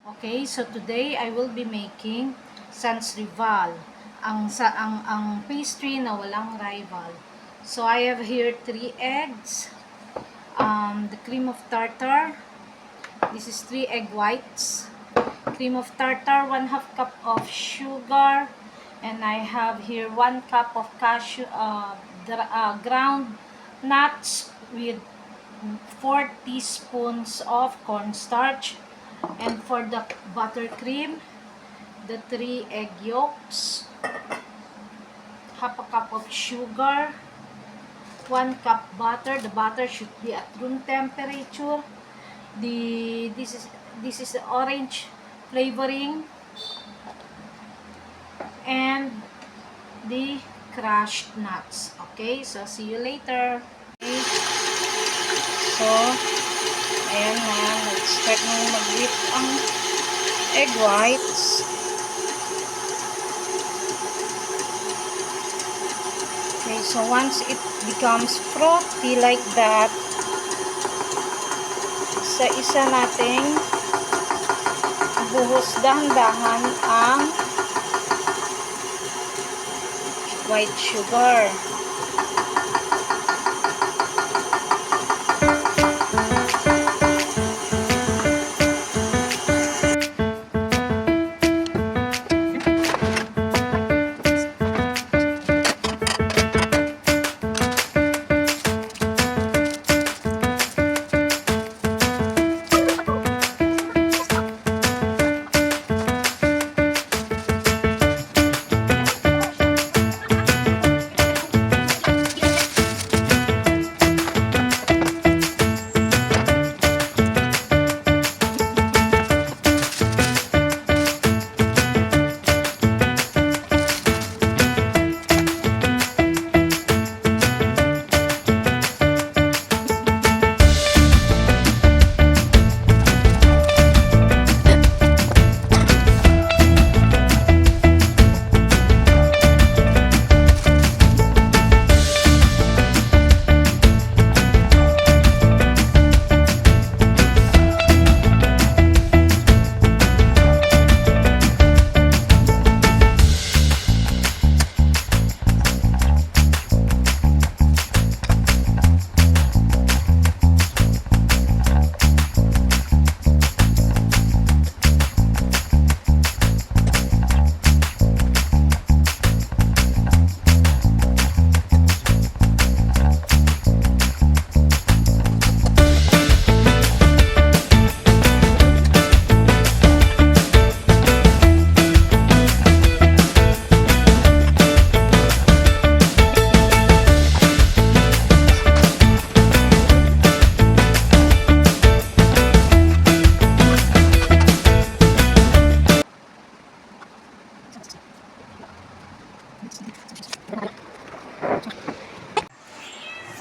Okay, so today I will be making sans rival, ang pastry na walang rival. So I have here 3 eggs, the cream of tartar. This is 3 egg whites, cream of tartar, 1/2 cup of sugar, and I have here 1 cup of cashew ground nuts with 4 teaspoons of cornstarch. And for the buttercream, the 3 egg yolks, 1/2 cup of sugar, 1 cup butter. The butter should be at room temperature. This is the orange flavoring, and the crushed nuts. Okay, so see you later. Okay. So ayan na, nag-start nang mag-whip ang egg whites. Okay, so once it becomes frothy like that, isa-isa nating buhos dahan-dahan ang white sugar.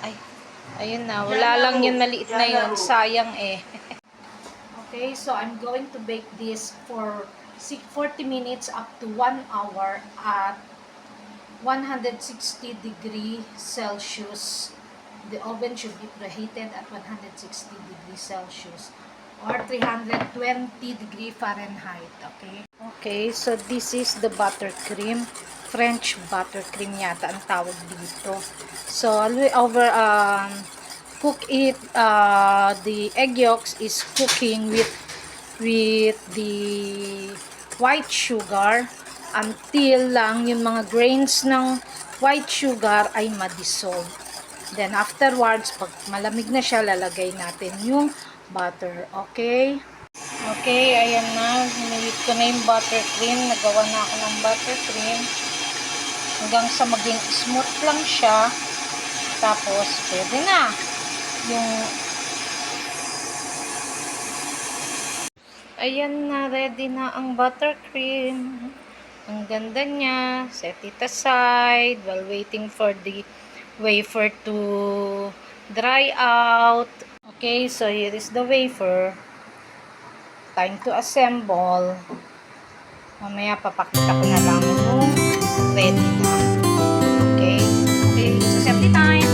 Ay, ayun na. Wala lang yun, maliit na yun. Sayang eh. Okay, so I'm going to bake this for 40 minutes up to 1 hour at 160 degrees Celsius. The oven should be preheated at 160 degrees Celsius or 320 degrees Fahrenheit. Okay? Okay, so this is the buttercream. French buttercream yata ang tawag dito. So, cook it, the egg yolks is cooking with the white sugar until lang yung mga grains ng white sugar ay ma-dissolve. Then, afterwards, pag malamig na siya, lalagay natin yung butter. Okay? Okay, ayan na. Hinihit ko na yung buttercream. Nagawa na ako ng buttercream. Hanggang sa maging smooth lang siya. Tapos, pwede na. Ayan na, ready na ang buttercream. Ang ganda niya. Set it aside while waiting for the wafer to dry out. Okay, so here is the wafer. Time to assemble. Mamaya papakita ko na lang kung ready na. Okay, it's assembly time.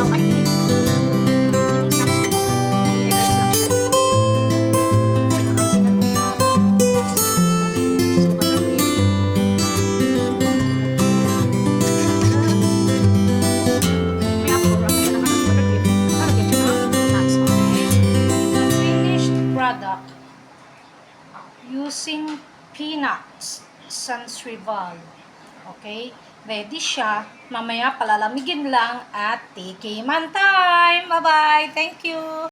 Okay. nuts, sans rival. Okay? Ready siya. Mamaya palalamigin lang at tikiman time. Bye-bye. Thank you.